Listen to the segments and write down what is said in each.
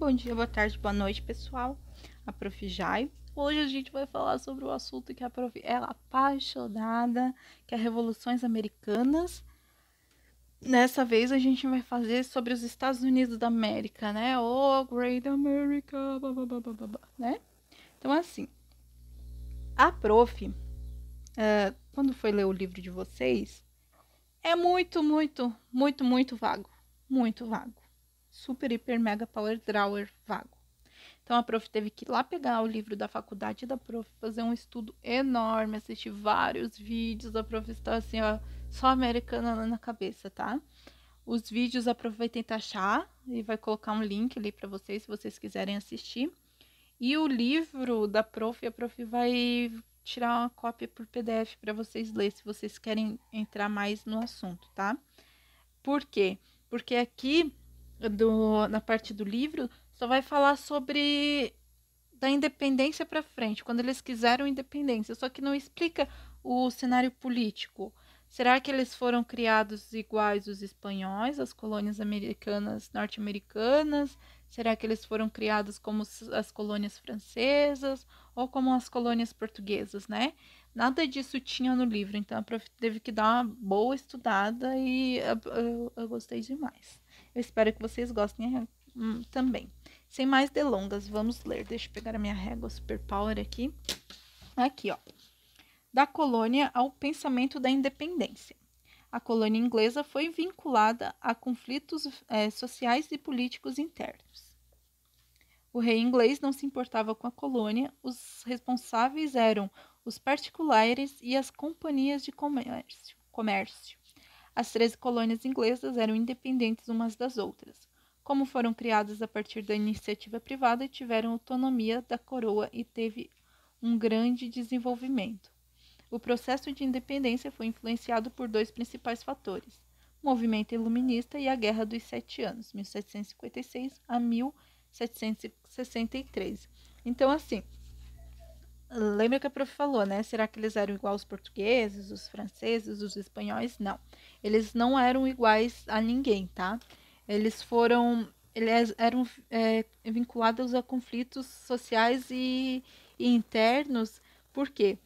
Bom dia, boa tarde, boa noite, pessoal. A Prof. Jai. Hoje a gente vai falar sobre o assunto que a Prof. é apaixonada, que é Revoluções Americanas. Nessa vez a gente vai fazer sobre os Estados Unidos da América, né? Oh, Great America, blá, blá, blá, blá, blá, né? Então, assim, a Prof., quando foi ler o livro de vocês, é muito vago. Muito vago. Super, hiper, mega, power, drawer, vago. Então a prof teve que ir lá pegar o livro da faculdade da prof, fazer um estudo enorme, assistir vários vídeos. A prof está assim, ó, só americana na cabeça, tá? Os vídeos a prof vai tentar achar e vai colocar um link ali para vocês, se vocês quiserem assistir. E o livro da prof, a prof vai tirar uma cópia por PDF para vocês lerem, se vocês querem entrar mais no assunto, tá? Por quê? Porque aqui, na parte do livro, só vai falar sobre da independência para frente, quando eles quiseram independência, só que não explica o cenário político. Será que eles foram criados iguais os espanhóis, as colônias americanas, norte-americanas? Será que eles foram criados como as colônias francesas ou como as colônias portuguesas, né? Nada disso tinha no livro, então a prof teve que dar uma boa estudada e eu gostei demais. Eu espero que vocês gostem também. Sem mais delongas, vamos ler. Deixa eu pegar a minha régua Superpower aqui. Aqui, ó. Da colônia ao pensamento da independência. A colônia inglesa foi vinculada a conflitos sociais e políticos internos. O rei inglês não se importava com a colônia, os responsáveis eram os particulares e as companhias de comércio. As 13 colônias inglesas eram independentes umas das outras. Como foram criadas a partir da iniciativa privada, tiveram autonomia da coroa e teve um grande desenvolvimento. O processo de independência foi influenciado por dois principais fatores: o movimento iluminista e a Guerra dos Sete Anos, 1756 a 1763. Então, assim, lembra que a prof falou, né? Será que eles eram igual aos portugueses, os franceses, os espanhóis? Não. Eles não eram iguais a ninguém, tá? Eles eram vinculados a conflitos sociais e internos. Por quê?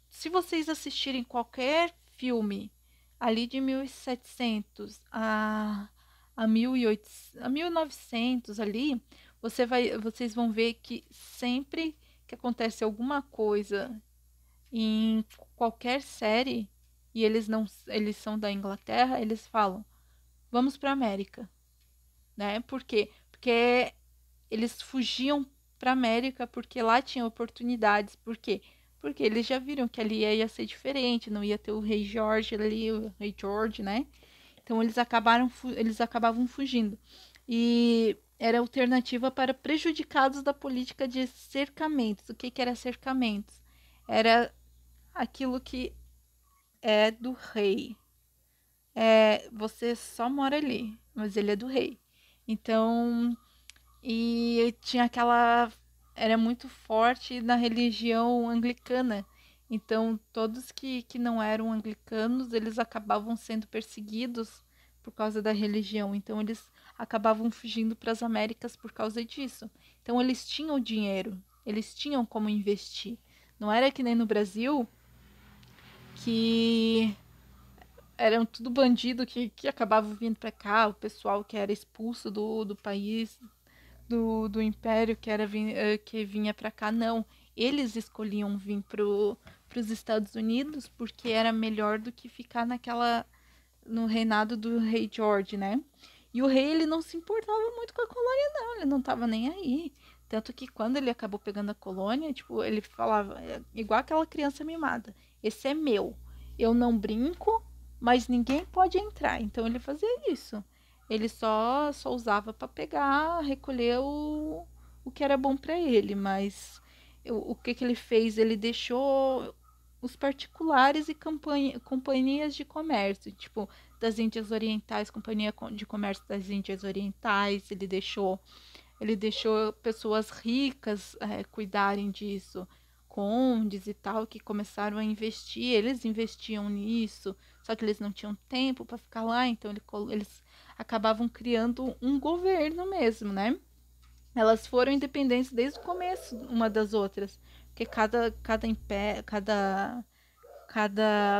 Se vocês assistirem qualquer filme ali de 1700 a 1800, a 1900 ali, vocês vão ver que sempre que acontece alguma coisa em qualquer série e eles são da Inglaterra, eles falam: "Vamos para América", né? Por quê? Porque eles fugiam para América porque lá tinha oportunidades. Por quê? Porque eles já viram que ali ia ser diferente, não ia ter o rei George ali, o rei George, né? Então eles acabavam fugindo. E era alternativa para prejudicados da política de cercamentos. O que era cercamentos? Era aquilo que é do rei. Você só mora ali, mas ele é do rei. Então, e tinha aquela. Era muito forte na religião anglicana. Então, todos que não eram anglicanos, eles acabavam sendo perseguidos por causa da religião. Então, eles acabavam fugindo para as Américas por causa disso. Então, eles tinham dinheiro, eles tinham como investir. Não era que nem no Brasil, que eram tudo bandido que acabava vindo para cá, o pessoal que era expulso do país, do império que vinha para cá, não. Eles escolhiam vir para os Estados Unidos porque era melhor do que ficar no reinado do rei George, né? E o rei, ele não se importava muito com a colônia, não. Ele não tava nem aí. Tanto que quando ele acabou pegando a colônia, tipo, ele falava, igual aquela criança mimada: "Esse é meu. Eu não brinco, mas ninguém pode entrar." Então ele fazia isso. Ele só usava para pegar, recolher o que era bom para ele. Mas o que ele fez? Ele deixou os particulares e companhias de comércio, tipo das Índias Orientais, Companhia de Comércio das Índias Orientais. Ele deixou pessoas ricas cuidarem disso, condes e tal, que começaram a investir. Eles investiam nisso, só que eles não tinham tempo para ficar lá, então eles acabavam criando um governo mesmo, né? Elas foram independentes desde o começo uma das outras, porque cada império, cada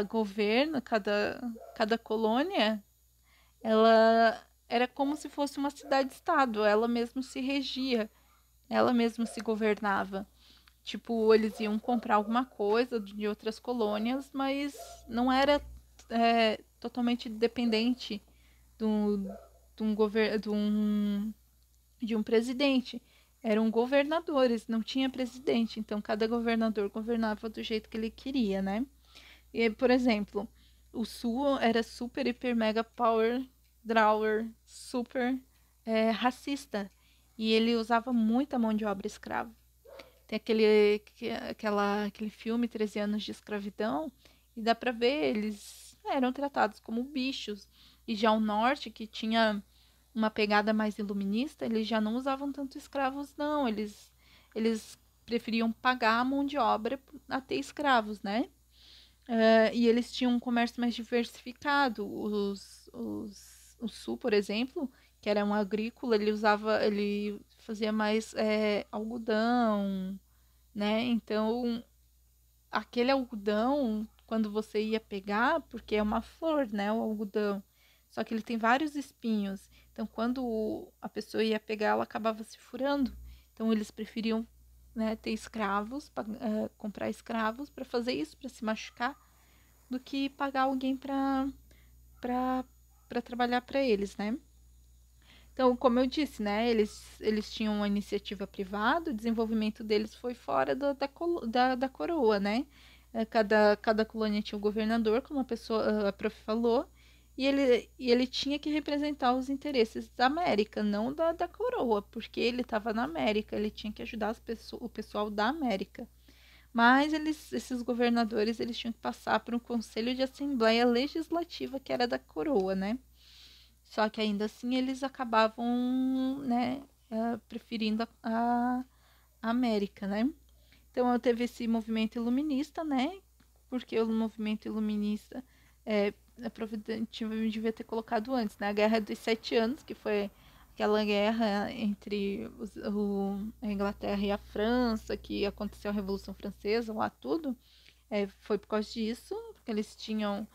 governo, cada colônia, ela era como se fosse uma cidade-estado, ela mesma se regia, ela mesma se governava. Tipo, eles iam comprar alguma coisa de outras colônias, mas não era totalmente dependente do, de um governo, de um presidente. Eram governadores, não tinha presidente. Então, cada governador governava do jeito que ele queria, né? E, por exemplo, o Sul era super, hiper, mega power, drawer, super racista. E ele usava muita mão de obra escrava. Tem aquele filme 13 anos de escravidão, e dá pra ver, eles eram tratados como bichos. E já o norte, que tinha uma pegada mais iluminista, eles já não usavam tanto escravos, não. Eles preferiam pagar a mão de obra a ter escravos, né? E eles tinham um comércio mais diversificado. O Sul, por exemplo, que era um agrícola, ele fazia mais algodão, né? Então, aquele algodão, quando você ia pegar, porque é uma flor, né, o algodão, só que ele tem vários espinhos. Então, quando a pessoa ia pegar, ela acabava se furando. Então, eles preferiam, né, ter escravos, comprar escravos para fazer isso, para se machucar, do que pagar alguém para trabalhar para eles, né? Então, como eu disse, né, eles tinham uma iniciativa privada, o desenvolvimento deles foi fora da coroa, né? Cada colônia tinha um governador, como a prof falou, e ele tinha que representar os interesses da América, não da coroa, porque ele estava na América, ele tinha que ajudar o pessoal da América. Mas esses governadores, eles tinham que passar por um conselho de assembleia legislativa que era da coroa, né? Só que ainda assim eles acabavam, né, preferindo a América, né? Então teve esse movimento iluminista, né? Porque o movimento iluminista provavelmente devia ter colocado antes, né? A Guerra dos Sete Anos, que foi aquela guerra entre a Inglaterra e a França, que aconteceu a Revolução Francesa, lá tudo. Foi por causa disso, porque eles tinham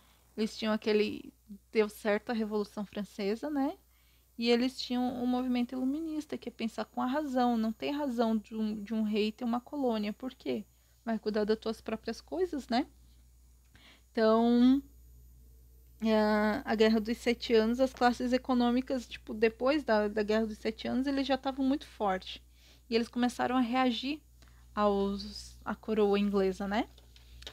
aquele. Deu certo a Revolução Francesa, né? E eles tinham um movimento iluminista, que é pensar com a razão. Não tem razão de um rei ter uma colônia. Por quê? Vai cuidar das tuas próprias coisas, né? Então, a Guerra dos Sete Anos, as classes econômicas, tipo, depois da Guerra dos Sete Anos, eles já estavam muito fortes. E eles começaram a reagir à coroa inglesa, né?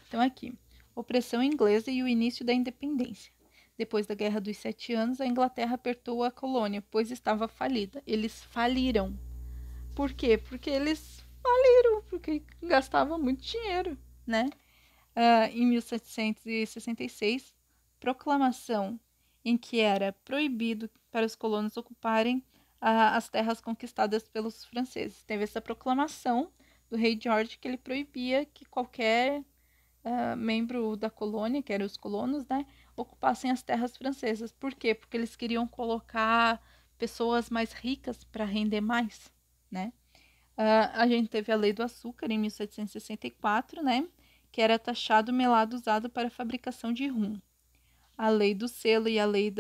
Então, aqui, opressão inglesa e o início da independência. Depois da Guerra dos Sete Anos, a Inglaterra apertou a colônia, pois estava falida. Eles faliram. Por quê? Porque eles faliram, porque gastavam muito dinheiro, né? Em 1766, proclamação em que era proibido para os colonos ocuparem as terras conquistadas pelos franceses. Teve essa proclamação do rei George que ele proibia que qualquer membro da colônia, que eram os colonos, né, ocupassem as terras francesas. Por quê? Porque eles queriam colocar pessoas mais ricas para render mais, né? A gente teve a lei do açúcar em 1764, né, que era taxado o melado usado para a fabricação de rum. A lei do selo e a lei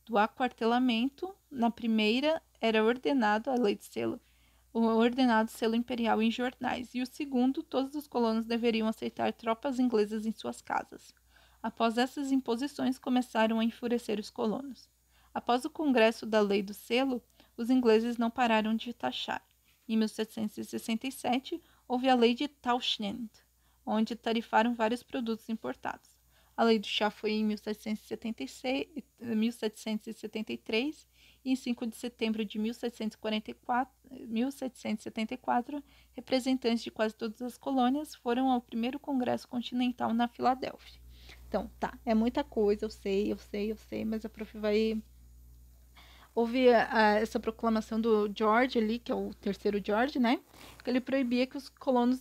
do aquartelamento, na primeira era ordenado a lei do selo, o ordenado selo imperial em jornais, e o segundo, todos os colonos deveriam aceitar tropas inglesas em suas casas. Após essas imposições, começaram a enfurecer os colonos. Após o congresso da Lei do Selo, os ingleses não pararam de taxar. Em 1767, houve a Lei de Townshend, onde tarifaram vários produtos importados. A Lei do Chá foi em 1773 e em 5 de setembro de 1774, representantes de quase todas as colônias foram ao primeiro Congresso Continental na Filadélfia. Então, tá, é muita coisa, eu sei, mas a prof vai houve essa proclamação do George ali, que é o terceiro George, né? Que ele proibia que os colonos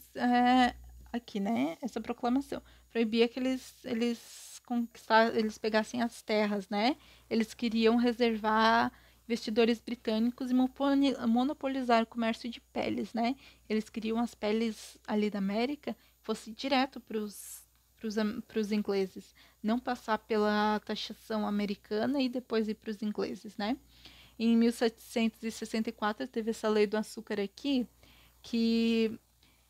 aqui, né? Essa proclamação proibia que eles eles pegassem as terras, né? Eles queriam reservar investidores britânicos e monopolizar o comércio de peles, né? Eles queriam as peles ali da América fosse direto para os ingleses, não passar pela taxação americana e depois ir para os ingleses, né? Em 1764 teve essa lei do açúcar aqui, que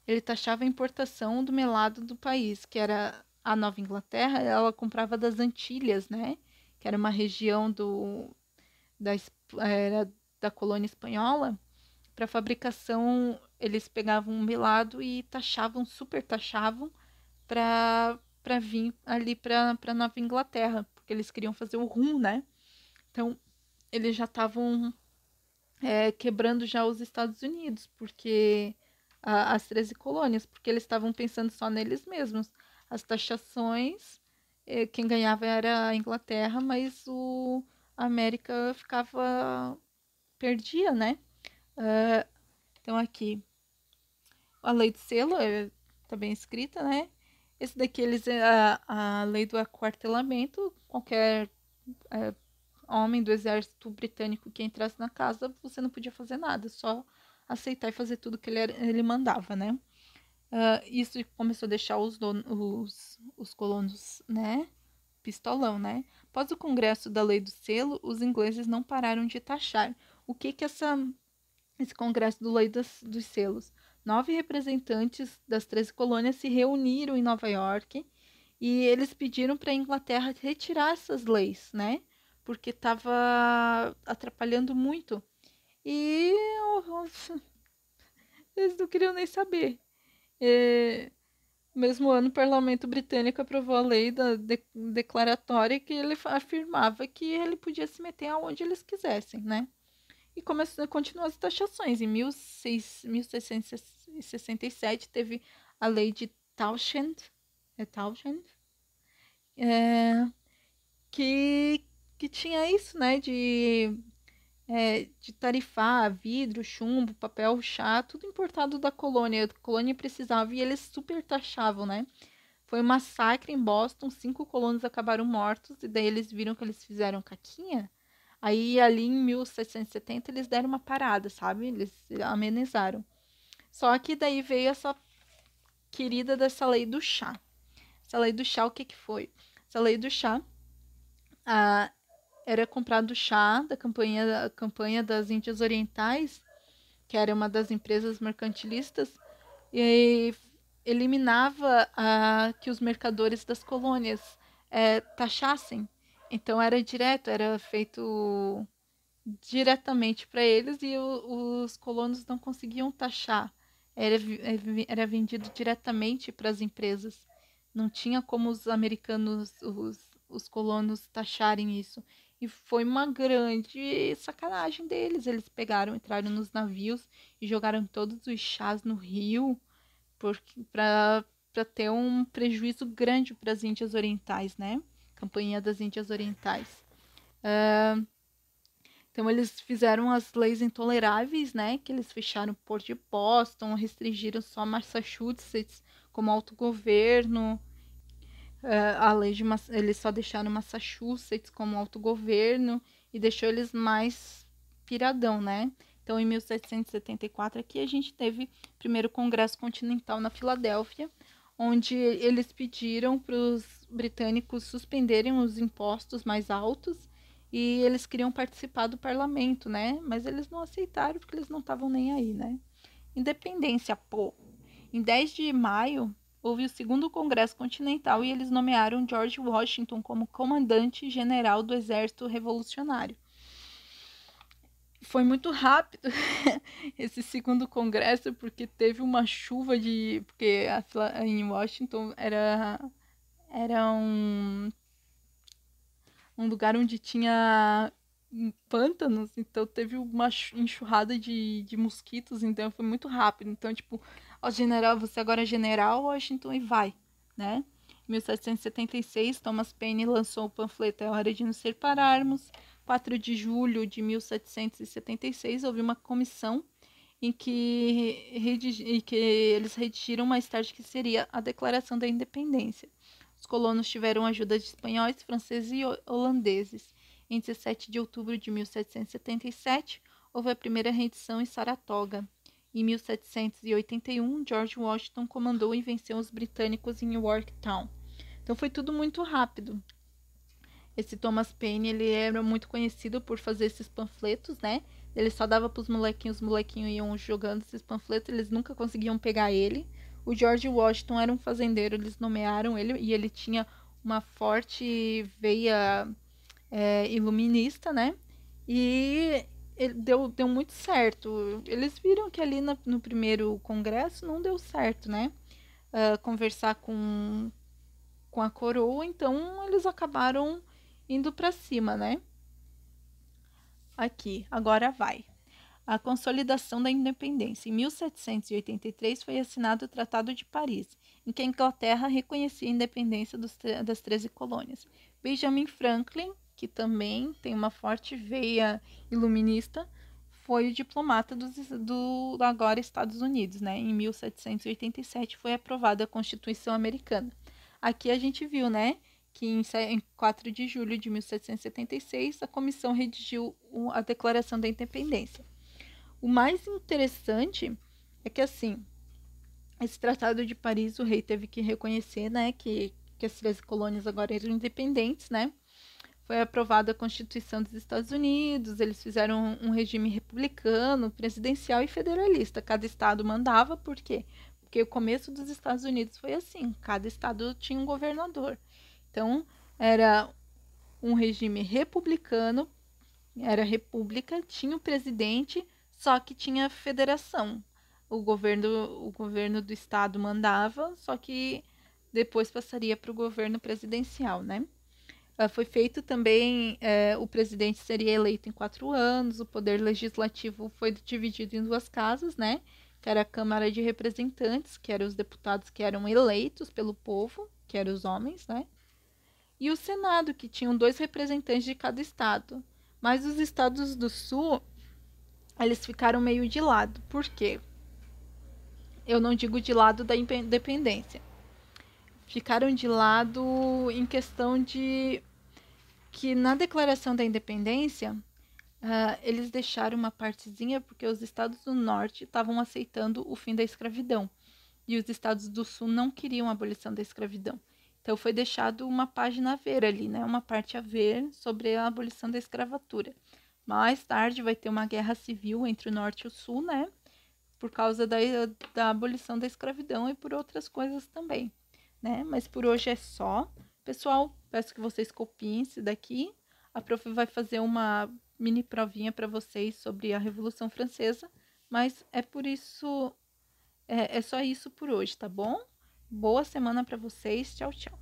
ele taxava a importação do melado do país, que era a Nova Inglaterra, ela comprava das Antilhas, né? Que era uma região da, era, da colônia espanhola. Para fabricação, eles pegavam um melado e taxavam, super taxavam, para vir ali para Nova Inglaterra, porque eles queriam fazer o rum, né? Então, eles já estavam quebrando já os Estados Unidos, porque as 13 colônias, porque eles estavam pensando só neles mesmos. As taxações, quem ganhava era a Inglaterra, mas a América perdia, né? Então aqui, a lei do selo tá bem escrita, né? Esse daqui, a lei do aquartelamento, qualquer homem do exército britânico que entrasse na casa, você não podia fazer nada, só aceitar e fazer tudo que ele mandava, né? Isso começou a deixar os colonos, né? Pistolão, né? Após o congresso da lei do selo, os ingleses não pararam de taxar. O que esse congresso da lei dos selos? 9 representantes das 13 colônias se reuniram em Nova York e eles pediram para a Inglaterra retirar essas leis, né? Porque estava atrapalhando muito. E eles não queriam nem saber. No mesmo ano, o parlamento britânico aprovou a lei declaratória que ele afirmava que ele podia se meter aonde eles quisessem, né? E continuou as taxações. Em 1667 teve a lei de Townshend, que tinha isso, né, de tarifar vidro, chumbo, papel, chá, tudo importado da colônia. A colônia precisava e eles super taxavam, né? Foi um massacre em Boston, 5 colonos acabaram mortos, e daí eles viram que eles fizeram caquinha. Aí, ali em 1770, eles deram uma parada, sabe? Eles amenizaram. Só que daí veio essa querida dessa lei do chá. Essa lei do chá, o que foi? Essa lei do chá era comprado chá da campanha das Índias Orientais, que era uma das empresas mercantilistas, e eliminava que os mercadores das colônias taxassem. Então era direto, era feito diretamente para eles e os colonos não conseguiam taxar. Era vendido diretamente para as empresas. Não tinha como os americanos, os colonos taxarem isso. E foi uma grande sacanagem deles. Eles entraram nos navios e jogaram todos os chás no rio para ter um prejuízo grande para as Índias Orientais, né? Companhia das Índias Orientais. Então eles fizeram as leis intoleráveis, né? Que eles fecharam o Porto de Boston, restringiram só Massachusetts como autogoverno. Eles só deixaram Massachusetts como autogoverno e deixou eles mais piradão, né? Então, em 1774, aqui a gente teve o primeiro Congresso Continental na Filadélfia, onde eles pediram para os britânicos suspenderem os impostos mais altos e eles queriam participar do parlamento, né? Mas eles não aceitaram porque eles não estavam nem aí, né? Independência, pô! Em 10 de maio, houve o segundo Congresso Continental e eles nomearam George Washington como comandante-general do Exército Revolucionário. Foi muito rápido esse segundo congresso, porque teve uma chuva porque em Washington era um lugar onde tinha pântanos, então teve uma enxurrada de mosquitos, então foi muito rápido. Então, tipo, ó, general, você agora é general Washington e vai, né? Em 1776, Thomas Paine lançou o panfleto É Hora de Nos Separarmos. 4 de julho de 1776, houve uma comissão em que eles redigiram mais tarde que seria a Declaração da Independência. Os colonos tiveram ajuda de espanhóis, franceses e holandeses. Em 17 de outubro de 1777, houve a primeira rendição em Saratoga. Em 1781, George Washington comandou e venceu os britânicos em Yorktown. Então foi tudo muito rápido. Esse Thomas Paine, ele era muito conhecido por fazer esses panfletos, né? Ele só dava para os molequinhos iam jogando esses panfletos, eles nunca conseguiam pegar ele. O George Washington era um fazendeiro, eles nomearam ele e ele tinha uma forte veia iluminista, né? E ele deu muito certo. Eles viram que ali no primeiro congresso não deu certo, né? Conversar com a coroa, então eles acabaram indo para cima, né? Aqui, agora vai. A consolidação da independência. Em 1783 foi assinado o Tratado de Paris, em que a Inglaterra reconhecia a independência das 13 colônias. Benjamin Franklin, que também tem uma forte veia iluminista, foi o diplomata do agora Estados Unidos, né? Em 1787 foi aprovada a Constituição Americana. Aqui a gente viu, né, que em 4 de julho de 1776 a comissão redigiu a Declaração da Independência. O mais interessante é que, assim, esse Tratado de Paris, o rei teve que reconhecer, né, que as 13 colônias agora eram independentes, né? Foi aprovada a Constituição dos Estados Unidos, eles fizeram um regime republicano, presidencial e federalista. Cada estado mandava, por quê? Porque o começo dos Estados Unidos foi assim, cada estado tinha um governador. Então, era um regime republicano, era república, tinha o presidente, só que tinha federação. O governo do estado mandava, só que depois passaria para o governo presidencial, né? Foi feito também, o presidente seria eleito em 4 anos, o poder legislativo foi dividido em 2 casas, né? Que era a Câmara de Representantes, que eram os deputados que eram eleitos pelo povo, que eram os homens, né? E o Senado, que tinham 2 representantes de cada estado. Mas os estados do Sul, eles ficaram meio de lado. Por quê? Eu não digo de lado da independência. Ficaram de lado em questão de que na Declaração da Independência, eles deixaram uma partezinha porque os estados do norte estavam aceitando o fim da escravidão e os estados do sul não queriam a abolição da escravidão. Então foi deixado uma página a ver ali, né? Uma parte a ver sobre a abolição da escravatura. Mais tarde vai ter uma guerra civil entre o norte e o sul, né? Por causa da abolição da escravidão e por outras coisas também, né? Mas por hoje é só. Pessoal, peço que vocês copiem isso daqui. A prof vai fazer uma mini provinha para vocês sobre a Revolução Francesa, mas é por isso, é só isso por hoje, tá bom? Boa semana para vocês. Tchau, tchau.